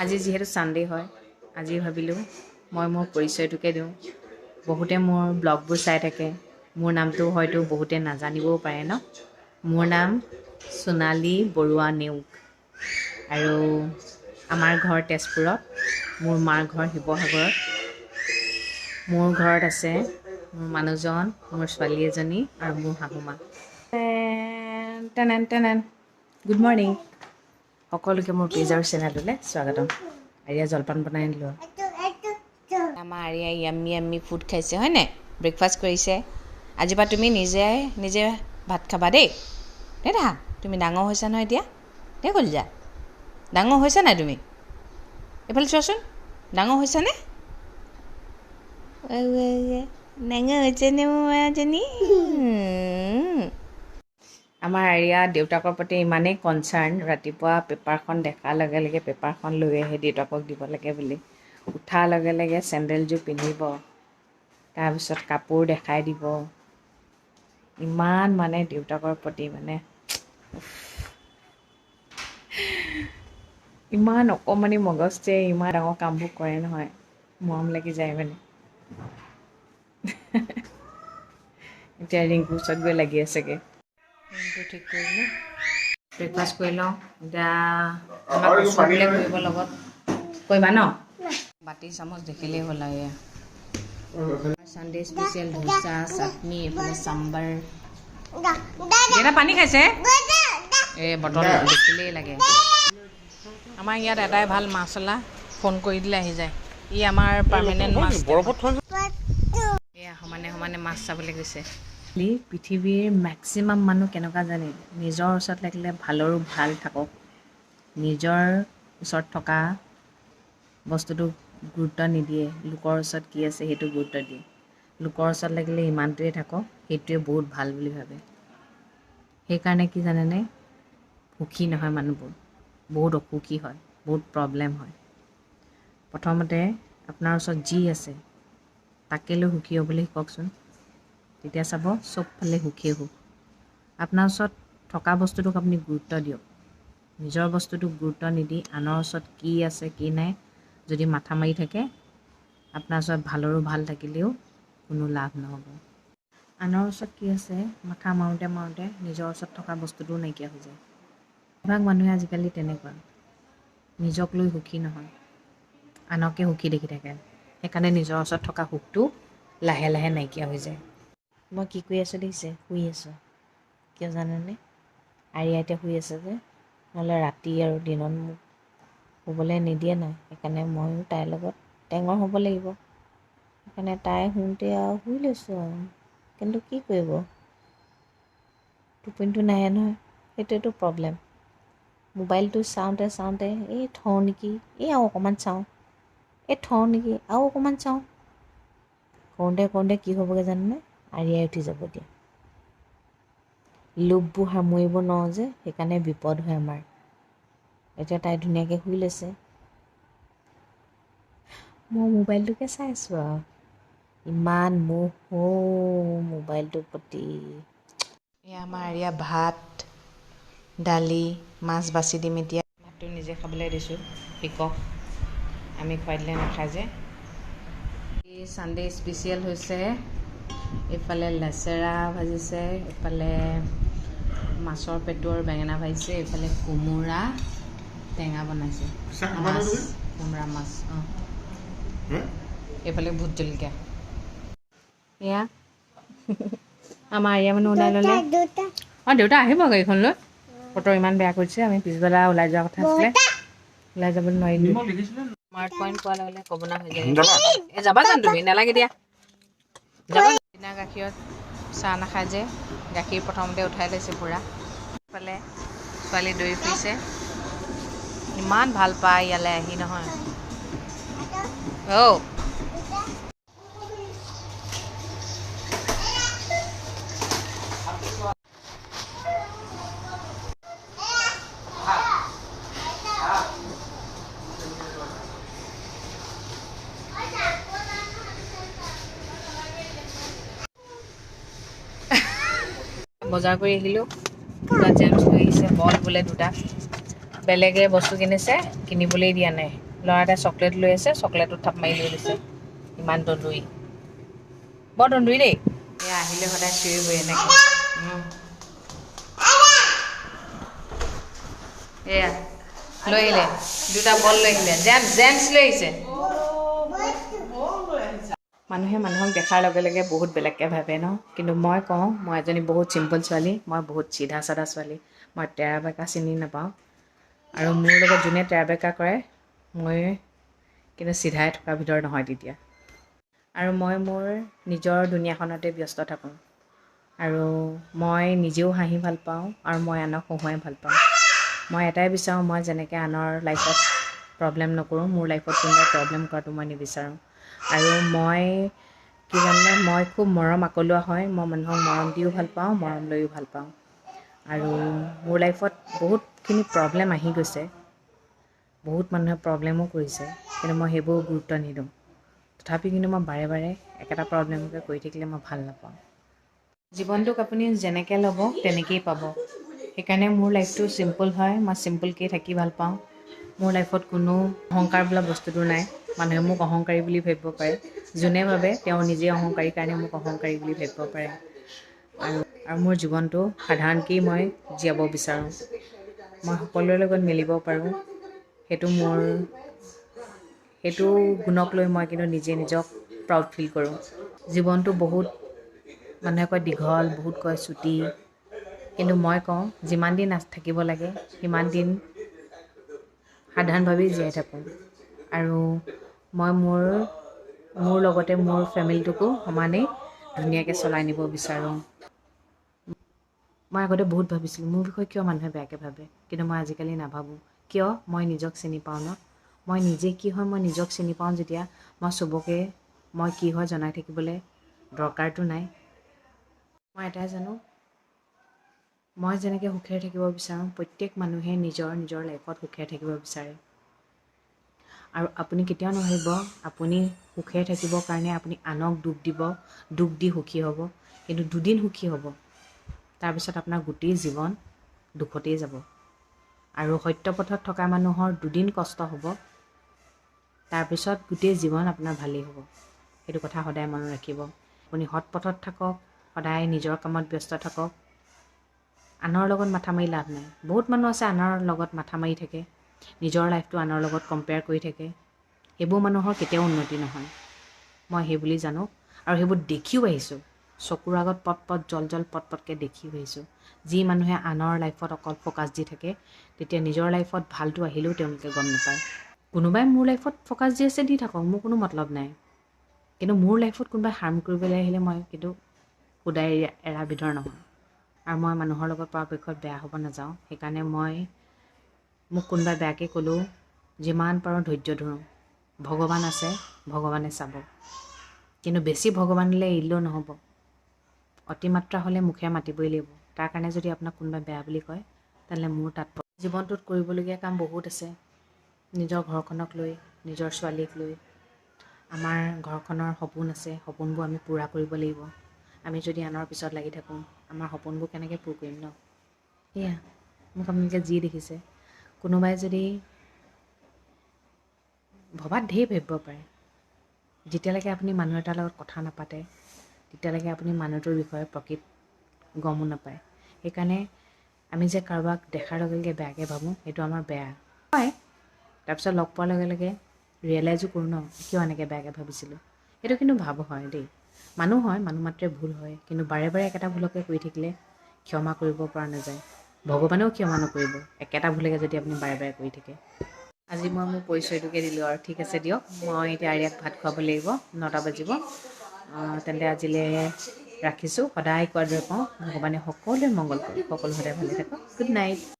আজি যিহেতু সানডে হয়, আজি ভাবিলোঁ মই মোৰ পৰিচয়টোকে দিওঁ। বহুতে মোৰ ব্লগবোৰ চাই থাকে, মোৰ নামটো হয়তো বহুতে নাজানিবও পাৰে ন। মোৰ নাম সোণালী বৰুৱা নেওগ আৰু আমাৰ ঘৰ তেজপুৰত, মোৰ মাৰ ঘৰ শিৱসাগৰত। মোৰ ঘৰত আছে মোৰ মানুহজন, মোৰ ছোৱালী এজনী আৰু মোৰ শাহুমা। টেনেন গুড মৰ্ণিং সকলোকে মোৰ পেজ আৰু চেনেলটোলৈ স্বাগতম। আৰিয়া জলপান বনাই আনিলোঁ। আমাৰ আৰিয়া য়াম্মি ফুড খাইছে হয়নে, ব্ৰেকফাষ্ট কৰিছে। আজিৰ পৰা তুমি নিজে ভাত খাবা দেই দেখা। তুমি ডাঙৰ হৈছা নহয় এতিয়া, দেই কলিজা ডাঙৰ হৈছা নাই তুমি? এইফালে চোৱাচোন, ডাঙৰ হৈছানে? ডাঙৰ হৈছেনে মোৰ এজনী? আমাৰ আৰিয়া দেউতাকৰ প্ৰতি ইমানেই কনচাৰ্ণ, ৰাতিপুৱা পেপাৰখন দেখাৰ লগে লগে পেপাৰখন লৈ আহে দেউতাকক দিব লাগে বুলি। উঠাৰ লগে লগে চেণ্ডেলযোৰ পিন্ধিব, তাৰপিছত কাপোৰ দেখাই দিব। ইমান মানে দেউতাকৰ প্ৰতি মানে ইমান অকণমানি মগজটোৱে ইমান ডাঙৰ কামবোৰ কৰে নহয়, মৰম লাগি যায় মানে। এতিয়া ৰিংকুৰ ওচৰত গৈ লাগি আছেগৈ। ৰিংকু ঠিক কৰিলোঁ, ব্ৰেকফাষ্ট কৰি লওঁ। এতিয়া আমাক ওচৰলৈ কৰিব লগত কৰিবা ন? বাতি চামুচ দেখিলেই হ'ল আৰু এয়া চানডে স্পেচিয়েল ধোচা, চাটনি, এইফালে চাম্বাৰ। দেউতা পানী খাইছে, এই বটল দেখিলেই লাগে। আমাৰ ইয়াত এটাই ভাল মাছলা, ফোন কৰি দিলে আহি যায়। ই আমাৰ পাৰ্মানেণ্ট মাছ। এয়া সমানে সমানে মাছ চাবলৈ গৈছে। পৃথিৱীৰ মেক্সিমাম মানুহ কেনেকুৱা জানে, নিজৰ ওচৰত লাগিলে ভালৰো ভাল থাকক, নিজৰ ওচৰত থকা বস্তুটো গুৰুত্ব নিদিয়ে, লোকৰ ওচৰত কি আছে সেইটো গুৰুত্ব দিয়ে। লোকৰ ওচৰত লাগিলে ইমানটোৱে থাকক, সেইটোৱে বহুত ভাল বুলি ভাবে। সেইকাৰণে কি জানেনে, সুখী নহয় মানুহবোৰ, বহুত অসুখী হয়, বহুত প্ৰব্লেম হয়। প্ৰথমতে আপোনাৰ ওচৰত যি আছে তাকে লৈ সুখী হ'বলৈ শিককচোন, তেতিয়া চাব চবফালে সুখেই সুখ। আপোনাৰ ওচৰত থকা বস্তুটোক আপুনি গুৰুত্ব দিয়ক। নিজৰ বস্তুটোক গুৰুত্ব নিদি আনৰ ওচৰত কি আছে কি নাই যদি মাথা মাৰি থাকে, আপোনাৰ ওচৰত ভালৰো ভাল থাকিলেও কোনো লাভ নহ'ব। আনৰ ওচৰত কি আছে মাথা মাৰোঁতে মাৰোঁতে নিজৰ ওচৰত থকা বস্তুটোও নাইকিয়া হৈ যায়। বেছিভাগ মানুহে আজিকালি তেনেকুৱা, নিজক লৈ সুখী নহয়, আনকে সুখী দেখি থাকে। সেইকাৰণে নিজৰ ওচৰত থকা সুখটো লাহে লাহে নাইকিয়া হৈ যায়। মই কি কৰি আছোঁ দেখিছে, শুই আছোঁ। কিয় জানেনে? আৰিয়া এতিয়া শুই আছে যে, নহ'লে ৰাতি আৰু দিনত মোক শুবলৈ নিদিয়ে নাই। সেইকাৰণে ময়ো তাইৰ লগত টেঙৰ হ'ব লাগিব। সেইকাৰণে তাই শুওঁতে আৰু শুই লৈছোঁ আৰু। কিন্তু কি কৰিব, টোপনিটো নাহে নহয়, সেইটোৱেতো প্ৰব্লেম। মোবাইলটো চাওঁতে চাওঁতে এই থওঁ নেকি, এই আৰু অকণমান চাওঁ, এই থওঁ নেকি আৰু অকণমান চাওঁ, কৰোঁতে কৰোঁতে কি হ'বগৈ জানেনে, আৰিয়াই উঠি যাব এতিয়া। লোভবোৰ সামৰিব নোৱাৰোঁ যে, সেইকাৰণে বিপদ হয় আমাৰ। এতিয়া তাই ধুনীয়াকৈ শুই লৈছে, মই মোবাইলটোকে চাই আছোঁ আৰু। ইমান মোহ মোবাইলটোৰ প্ৰতি। এয়া আমাৰ আৰিয়া ভাত, দালি, মাছ বাছি দিম এতিয়া। ভাতটো নিজে খাবলৈ দিছোঁ, শিকক। আমি খুৱাই দিলে নাখায় যে। এই ছানডে স্পেচিয়েল হৈছে, এইফালে লেচেৰা ভাজিছে, এইফালে মাছৰ পেটু আৰু বেঙেনা ভাজিছে, এইফালে কোমোৰা টেঙা বনাইছে, মাছ কোমোৰা মাছ, এইফালে ভোট জলকীয়া। এয়া আমাৰ আৰিয়া মানুহ ওলাই ল'লে। দেউতা আহিব গাড়ীখন লৈ। বতৰ ইমান বেয়া কৰিছে, আমি পিছবেলা ওলাই যোৱাৰ কথা আছিলে, ওলাই যাবলৈ নোৱাৰিলোঁ। স্মাৰ্ট পইণ্ট পোৱাৰ লগে লগে ক'বনা হৈ যায়। এই যাবা জানো তুমি? নালাগে দিয়া, যাবা। কিনা গাখীৰত চাহ নাখায় যে, গাখীৰ প্ৰথমতে উঠাই লৈছে পূৰা। ইফালে ছোৱালী দৌৰি ফুৰিছে, ইমান ভাল পায় ইয়ালৈ আহি নহয়। বজাৰ কৰি আহিলোঁ, দুটা জেমছ লৈ আহিছে, বল বোলে দুটা। বেলেগে বস্তু কিনিছে, কিনিবলৈ দিয়া নাই। ল'ৰা এটাই চকলেট লৈ আছে, চকলেটটো থাপ মাৰি লৈ লৈছে। ইমান দন্দুৰি, বৰ দন্দুৰি দেই। এয়া আহিলে সদায় চিঞৰিবই এনেকৈ। এয়া লৈ আহিলে, দুটা বল লৈ আহিলে, জেমছ লৈ আহিছে। মানুহে মানুহক দেখাৰ লগে লগে বহুত বেলেগকৈ ভাবে ন, কিন্তু মই কওঁ মই এজনী বহুত চিম্পল ছোৱালী, মই বহুত চিধা চাধা ছোৱালী, মই তেৰা বেকা চিনি নাপাওঁ। আৰু মোৰ লগত যোনে তেৰা বেকা কৰে, মই কিন্তু চিধাই থকাৰ ভিতৰত নহয় তেতিয়া। আৰু মই মোৰ নিজৰ দুনীয়াখনতে ব্যস্ত থাকোঁ। আৰু মই নিজেও হাঁহি ভাল পাওঁ আৰু মই আনক হহুৱাই ভাল পাওঁ। মই এটাই বিচাৰোঁ, মই যেনেকৈ আনৰ লাইফত প্ৰব্লেম নকৰোঁ, মোৰ লাইফত কোনোবাই প্ৰব্লেম কৰাটো মই নিবিচাৰোঁ। আৰু মই কি জানে, মই খুব মৰম আকলোৱা হয়, মই মানুহক মৰম দিও ভাল পাওঁ, মৰম লৈও ভাল পাওঁ। আৰু মোৰ লাইফত বহুতখিনি প্ৰব্লেম আহি গৈছে, বহুত মানুহে প্ৰব্লেমো কৰিছে, কিন্তু মই সেইবোৰ গুৰুত্ব নিদিওঁ। তথাপি কিন্তু মই বাৰে বাৰে একেটা প্ৰব্লেমকে কৰি থাকিলে মই ভাল নাপাওঁ। জীৱনটোক আপুনি যেনেকৈ ল'ব তেনেকেই পাব। সেইকাৰণে মোৰ লাইফটো চিম্পুল হয়, মই চিম্পুলকৈ থাকি ভাল পাওঁ। মোৰ লাইফত কোনো অহংকাৰ বোলা বস্তুটো নাই। মানুহে মোক অহংকাৰী বুলি ভাবিব পাৰে, যোনে ভাবে তেওঁ নিজে অহংকাৰী কাৰণে মোক অহংকাৰী বুলি ভাবিব পাৰে। আৰু মোৰ জীৱনটো সাধাৰণকৈয়ে মই জীয়াব বিচাৰোঁ। মই সকলোৰে লগত মিলিব পাৰোঁ, সেইটো গুণক লৈ মই কিন্তু নিজে নিজক প্ৰাউড ফিল কৰোঁ। জীৱনটো বহুত মানুহে কয় দীঘল, বহুত কয় চুটি, কিন্তু মই কওঁ যিমান দিন থাকিব লাগে সিমান দিন সাধাৰণভাৱেই জীয়াই থাকোঁ। আৰু মই মোৰ লগতে মোৰ ফেমিলিটোকো সমানেই ধুনীয়াকৈ চলাই নিব বিচাৰোঁ। মই আগতে বহুত ভাবিছিলোঁ মোৰ বিষয়ে কিয় মানুহে বেয়াকৈ ভাবে, কিন্তু মই আজিকালি নাভাবোঁ। কিয়? মই নিজক চিনি পাওঁ ন। মই নিজে কি হয় মই নিজক চিনি পাওঁ যেতিয়া, মই চবকে মই কি হয় জনাই থাকিবলৈ দৰকাৰটো নাই। মই এটাই জানো, মই যেনেকৈ সুখেৰে থাকিব বিচাৰোঁ, প্ৰত্যেক মানুহে নিজৰ নিজৰ লাইফত সুখেৰে থাকিব বিচাৰে। আৰু আপুনি কেতিয়াও নাভাবিব আপুনি সুখেৰে থাকিবৰ কাৰণে আপুনি আনক দুখ দি সুখী হ'ব, কিন্তু দুদিন সুখী হ'ব, তাৰপিছত আপোনাৰ গোটেই জীৱন দুখতেই যাব। আৰু সত্য পথত থকা মানুহৰ দুদিন কষ্ট হ'ব, তাৰপিছত গোটেই জীৱন আপোনাৰ ভালেই হ'ব। সেইটো কথা সদায় মনত ৰাখিব। আপুনি সৎ পথত থাকক, সদায় নিজৰ কামত ব্যস্ত থাকক, আনৰ লগত মাথা মাৰি লাভ নাই। বহুত মানুহ আছে আনৰ লগত মাথা মাৰি থাকে, নিজৰ লাইফটো আনৰ লগত কম্পেয়াৰ কৰি থাকে। সেইবোৰ মানুহৰ কেতিয়াও উন্নতি নহয়, মই সেই বুলি জানো। আৰু সেইবোৰ দেখিও আহিছোঁ, চকুৰ আগত পট পটকৈ দেখিও আহিছোঁ। যি মানুহে আনৰ লাইফত অকল ফ'কাছ দি থাকে, তেতিয়া নিজৰ লাইফত ভালটো আহিলেও তেওঁলোকে গম নাপায়। কোনোবাই মোৰ লাইফত ফ'কাছ দি আছে, দি থাকক, মোৰ কোনো মতলব নাই। কিন্তু মোৰ লাইফত কোনোবাই হাৰ্ম কৰিবলৈ আহিলে মই কিন্তু সদায় এৰা বিধৰ নহয়। আৰু মই মানুহৰ লগত পৰাপক্ষত বেয়া হ'ব নাযাওঁ। সেইকাৰণে মোক কোনোবাই বেয়াকৈ ক'লেও যিমান পাৰোঁ ধৈৰ্য ধৰোঁ। ভগৱান আছে, ভগৱানে চাব। কিন্তু বেছি ভগৱানলৈ এৰিলেও নহ'ব, অতিমাত্ৰা হ'লে মুখে মাতিবই লাগিব। তাৰ কাৰণে যদি আপোনাক কোনোবাই বেয়া বুলি কয়, তেনেহ'লে মোৰ জীৱনটোত কৰিবলগীয়া কাম বহুত আছে। নিজৰ ঘৰখনক লৈ, নিজৰ ছোৱালীক লৈ। আমাৰ ঘৰখনৰ সপোন আছে, সপোনবোৰ আমি পূৰা কৰিব লাগিব। আমি যদি আনৰ পিছত লাগি থাকোঁ, আমাৰ সপোনবোৰ কেনেকৈ পূৰ কৰিম ন। সেয়া মোক আপোনালোকে যি দেখিছে, কোনোবাই যদি ভবাত ঢেৰ ভাবিব পাৰে। যেতিয়ালৈকে আপুনি মানুহ এটাৰ লগত কথা নাপাতে, তেতিয়ালৈকে আপুনি মানুহটোৰ বিষয়ে প্ৰকৃত গমো নাপায়। সেইকাৰণে আমি যে কাৰোবাক দেখাৰ লগে লগে বেয়াকৈ ভাবোঁ, সেইটো আমাৰ বেয়া হয়। তাৰপিছত লগ পোৱাৰ লগে লগে ৰিয়েলাইজো কৰোঁ ন, কিয় এনেকৈ বেয়াকৈ ভাবিছিলোঁ। সেইটো কিন্তু ভাব হয় দেই, মানুহ হয়, মানুহ মাত্ৰে ভুল হয়। কিন্তু বাৰে বাৰে একেটা ভুলকে কৰি থাকিলে ক্ষমা কৰিব পৰা নাযায়, ভগৱানেও ক্ষমা নকৰিব একেটা ভুলকে যদি আপুনি বাৰে বাৰে কৰি থাকে। আজি মই মোৰ পৰিচয়টোকে দিলোঁ আৰু ঠিক আছে দিয়ক। মই এতিয়া আৰিয়াক ভাত খুৱাব লাগিব, 9টা বাজিব। তেন্তে আজিলৈ ৰাখিছোঁ। সদায় কোৱাৰ দৰে কওঁ, ভগৱানে সকলোৱে মংগল কৰক, সকলো সদায় ভালে থাকক। Good night.